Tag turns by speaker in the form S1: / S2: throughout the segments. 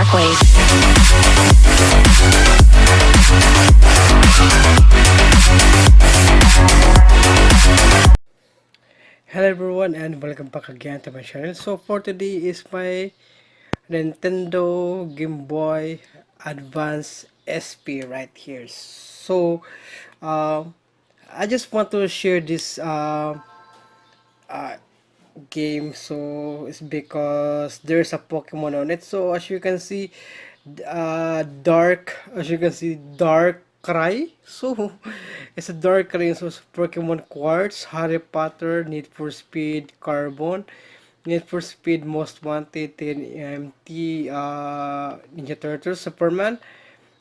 S1: Shockwave.
S2: Hello everyone and welcome back again to my channel. So for today is my Nintendo Game Boy Advance SP right here. So um, I just want to share this uh, game. So it's because there's a Pokemon on it. So as you can see, dark cry. So it's a dark cry. So it's Pokemon Quartz, Harry Potter, Need for Speed Carbon, Need for Speed Most Wanted, TNMT, Ninja Turtles, Superman,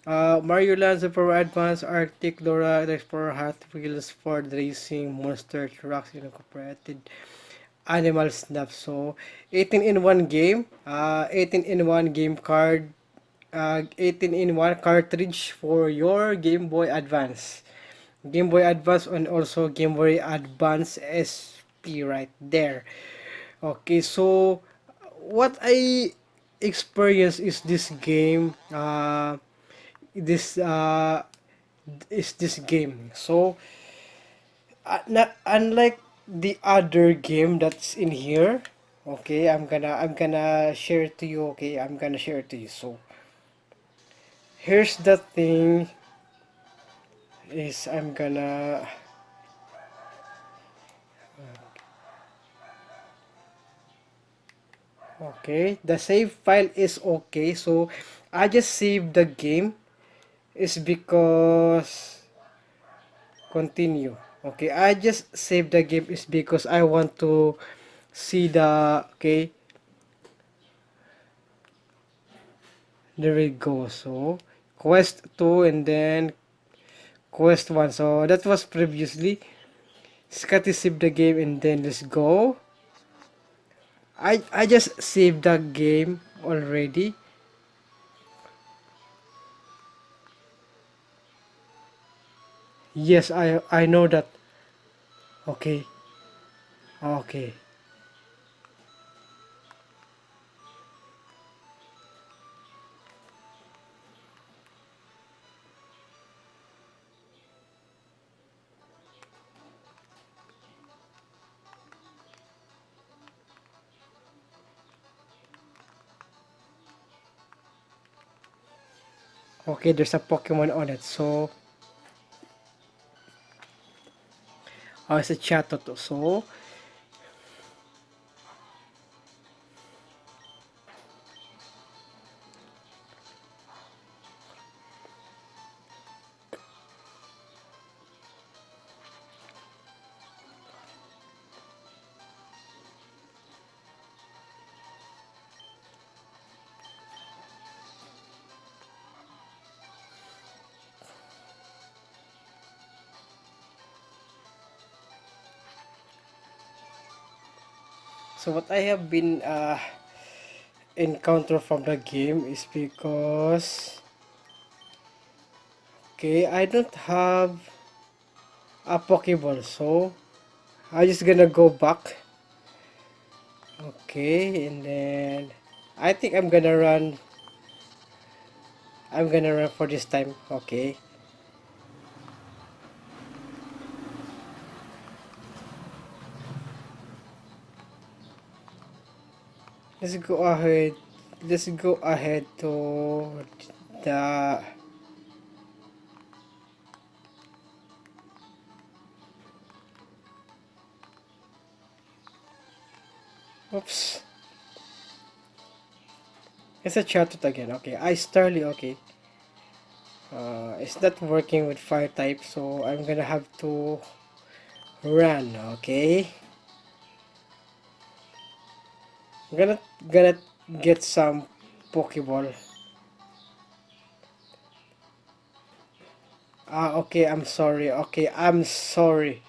S2: Mario Land, Super Advance, Arctic, Dora, the Explorer, Hot Wheels, Ford Racing, Monster Trucks Incorporated, Animal Snap. So 18 in one game, 18 in one game card, 18 in one cartridge for your Game Boy Advance. Game Boy Advance and also Game Boy Advance SP right there. Okay, so what I experience is this game, this is this game. So not unlike the other game that's in here. Okay, I'm gonna share it to you. Okay, I'm gonna share it to you. So here's the thing is I'm gonna okay, the save file is okay. So I just saved the game is because continue. Okay, I just saved the game is because I want to see the okay, there we go. So quest 2 and then quest 1. So that was previously. Scotty saved the game and then let's go. I just saved the game already. Yes, I know that. Okay. Okay. Okay, there's a Pokemon on it. So, oh, it's a Chatot. So, so what I have been encounter from the game is because okay, I don't have a Pokeball, so I just gonna go back. Okay, and then I think I'm gonna run for this time. Okay. Let's go ahead. Let's go ahead to the oops. It's a chatbot again. Okay, I Starly. Okay. It's not working with fire type, so I'm gonna have to run. Okay. I'm gonna get some Pokeball. Okay. I'm sorry. Okay, I'm sorry.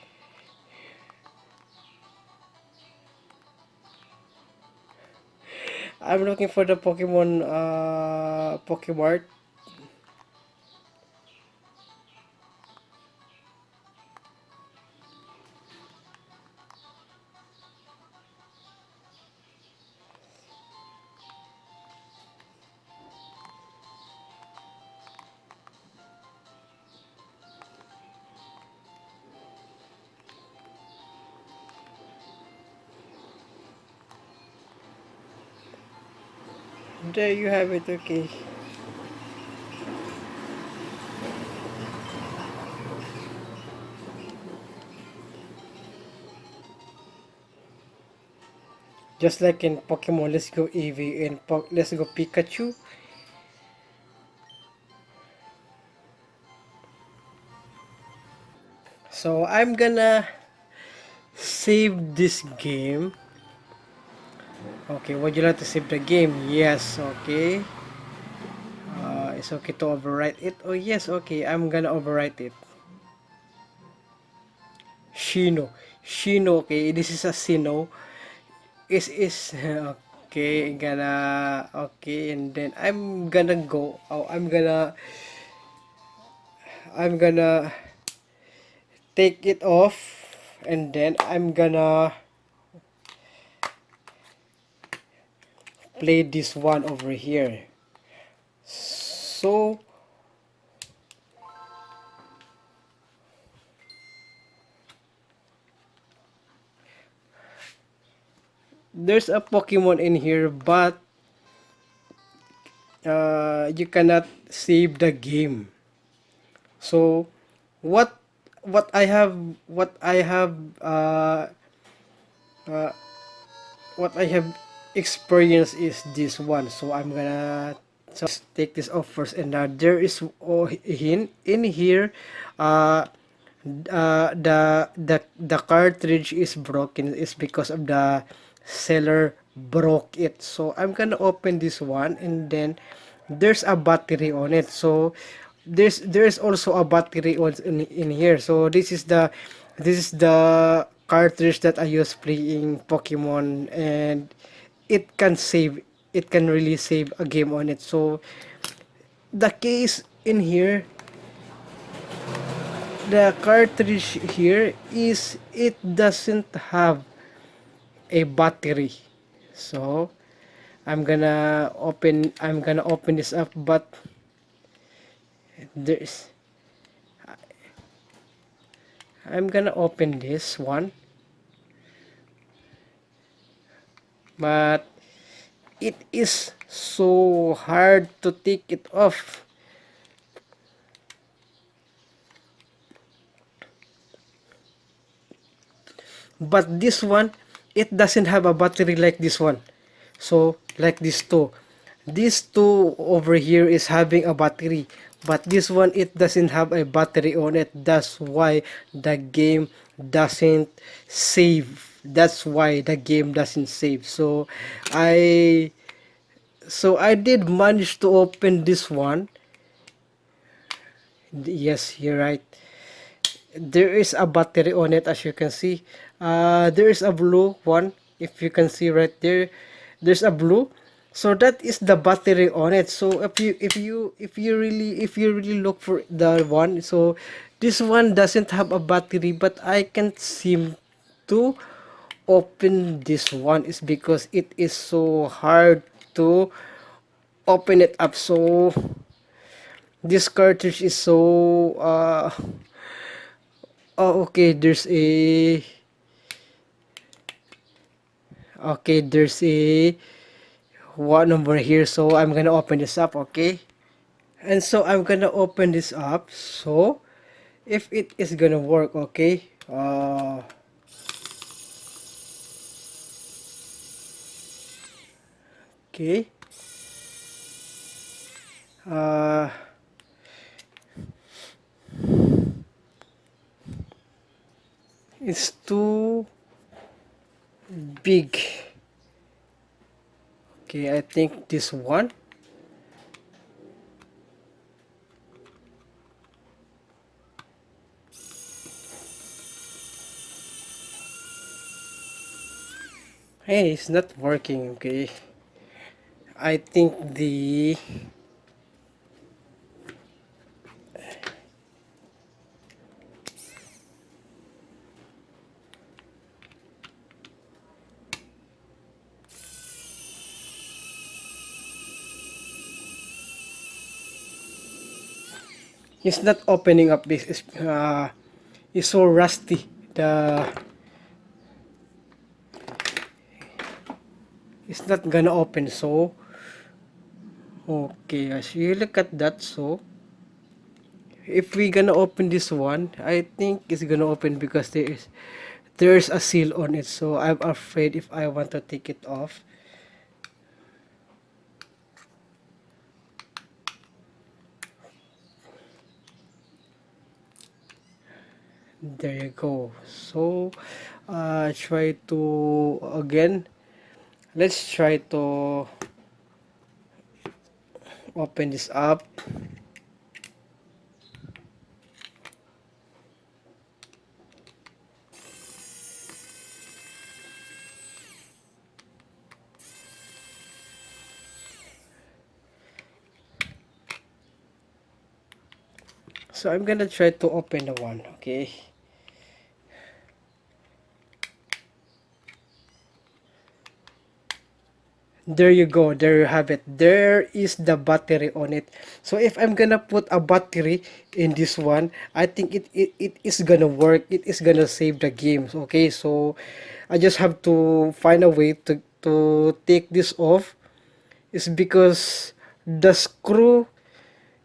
S2: I'm looking for the Pokemon. Pokemart. There you have it. Okay. Just like in Pokemon Let's Go Eevee and Let's Go Pikachu. So I'm gonna save this game. Okay, would you like to save the game? Yes, okay. It's okay to overwrite it. Oh yes, okay. I'm gonna overwrite it. Shino. Shino, okay. This is a Sino. Is okay, gonna okay, and then I'm gonna go. Oh, I'm gonna take it off, and then I'm gonna play this one over here. So there's a Pokemon in here, but you cannot save the game. So what what I have what I have uh, what I have experienced is this one. So I'm gonna take this off first, and there is in here uh, the cartridge is broken. It's because of the seller broke it. So I'm gonna open this one, and then there's a battery on it. So there's also a battery on in here. So this is the cartridge that I use playing Pokemon, and it can really save a game on it. So the case in here, the cartridge here is it doesn't have a battery. So I'm gonna open this up, but there's I'm gonna open this one, but it is so hard to take it off. But this one, it doesn't have a battery like this one. So like these two over here is having a battery, but this one, it doesn't have a battery on it. That's why the game doesn't save. That's why the game doesn't save. I I did manage to open this one. Yes, you're right. There is a battery on it, as you can see. There is a blue one. If you can see right there, there's a blue. So that is the battery on it. So if you really look for the one, so this one doesn't have a battery, but I can't seem to open this one. Is because it is so hard to open it up. So this cartridge is so oh, okay, there's a one over here. So I'm gonna open this up, okay? And so I'm gonna open this up. So if it is gonna work, okay? Okay. Uh, it's too big. Okay, I think this one. Hey, it's not working, okay? I think it's not opening up. This is it's so rusty. It's not gonna open. So Okay, as you look at that, so if we gonna open this one, I think it's gonna open because there's a seal on it, so I'm afraid if I want to take it off. There you go. So try to again, let's try to open this up. So I'm gonna try to open the one, okay? There you go, there you have it. There is the battery on it. So if I'm gonna put a battery in this one, I think it is gonna work. It is gonna save the games, okay? So I just have to find a way to take this off. It's because the screw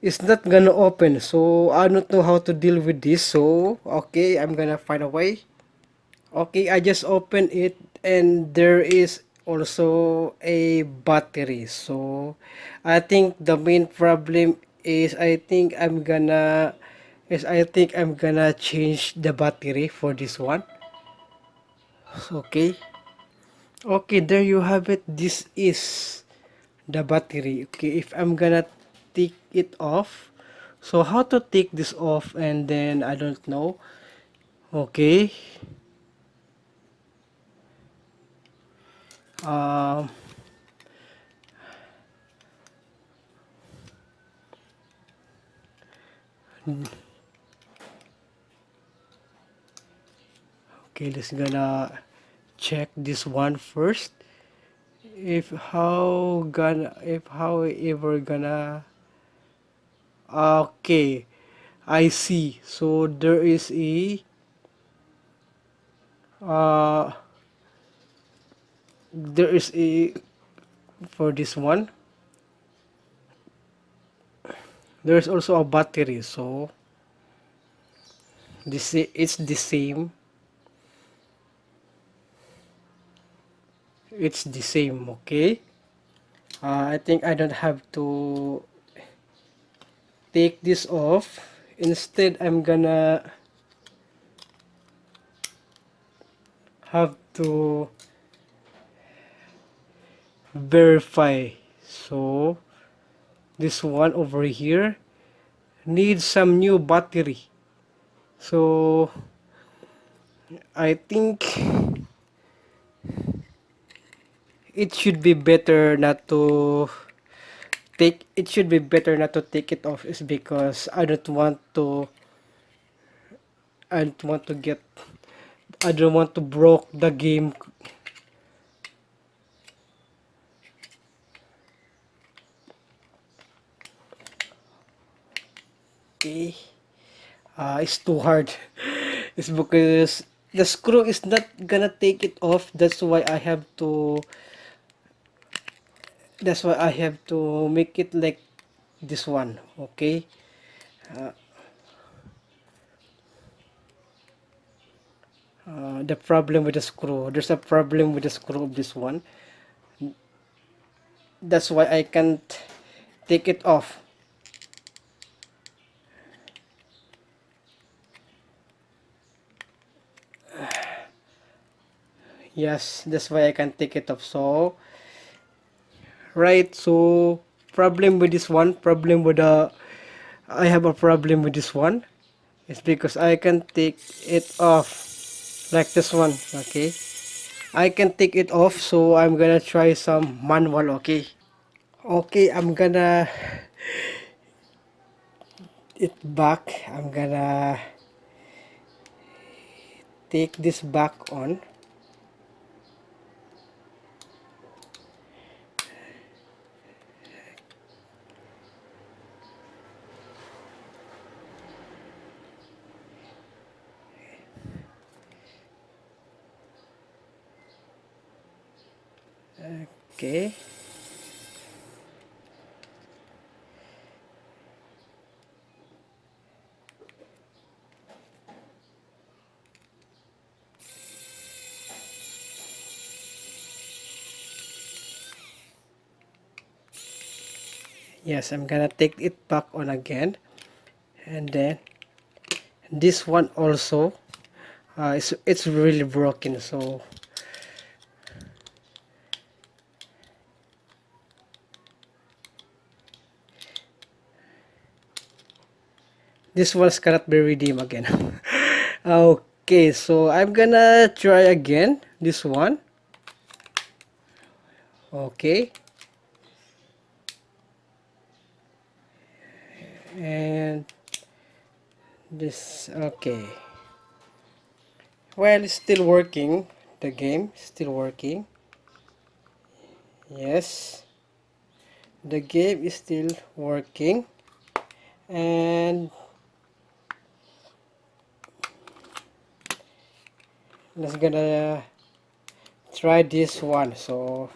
S2: is not gonna open. So I don't know how to deal with this. So okay, I'm gonna find a way. Okay, I just opened it and there is also a battery. So I think the main problem is I think I'm gonna change the battery for this one. Okay. Okay, there you have it. This is the battery. Okay, if I'm gonna take it off. So how to take this off, and then I don't know. Okay. Um okay, let's gonna check this one first. If how ever gonna okay, I see. So uh there is a for this one. There's also a battery. So it's the same. It's the same, okay? I think I don't have to take this off. Instead, I'm gonna have to verify. So this one over here needs some new battery. So I think it should be better not to take it off, is because I don't want to get I don't want to broke the game. Okay, it's too hard. It's because the screw is not gonna take it off. That's why I have to make it like this one, okay? The problem with the screw, there's a problem with the screw of this one. That's why I can't take it off. Yes, that's why I can't take it off. So right, so problem with this one, problem with the I have a problem with this one. It's because I can take it off like this one, okay? I can take it off, so I'm gonna try some manual, okay? Okay, I'm gonna it back. I'm gonna take this back on. Okay. Yes, I'm gonna take it back on again, and then this one also, it's really broken. So this one's cannot be redeemed again. Okay, so I'm gonna try again this one. Okay, and this, okay. Well, it's still working. The game is still working. Yes, the game is still working. And let's gonna try this one. So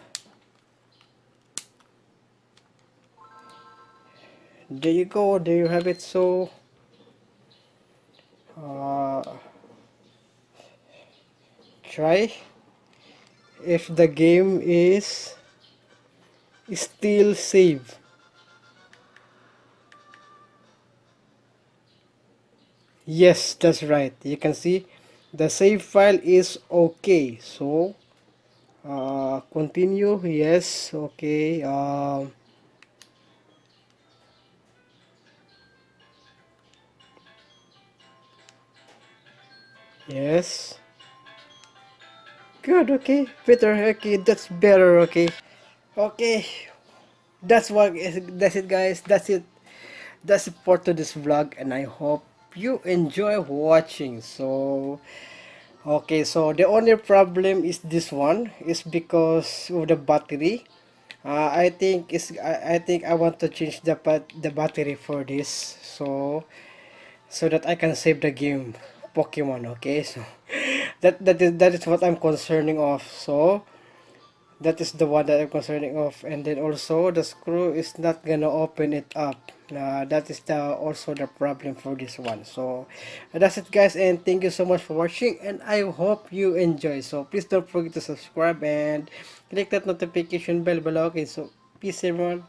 S2: there you go. There you have it. So uh, try if the game is still save. Yes, that's right. You can see the save file is okay. So continue. Yes, okay. Yes, good. Okay, better. Okay, that's better. Okay, okay. That's it, guys. That's it for today's vlog, and I hope you enjoy watching. So okay, so the only problem is this one is because of the battery. I think I want to change the battery for this, so that I can save the game Pokemon. Okay, so that is what I'm concerning of. So that is the one that I'm concerning of, and then also the screw is not gonna open it up. That is the also the problem for this one. So that's it, guys, and thank you so much for watching, and I hope you enjoy. So please don't forget to subscribe and click that notification bell below. Okay, so peace everyone.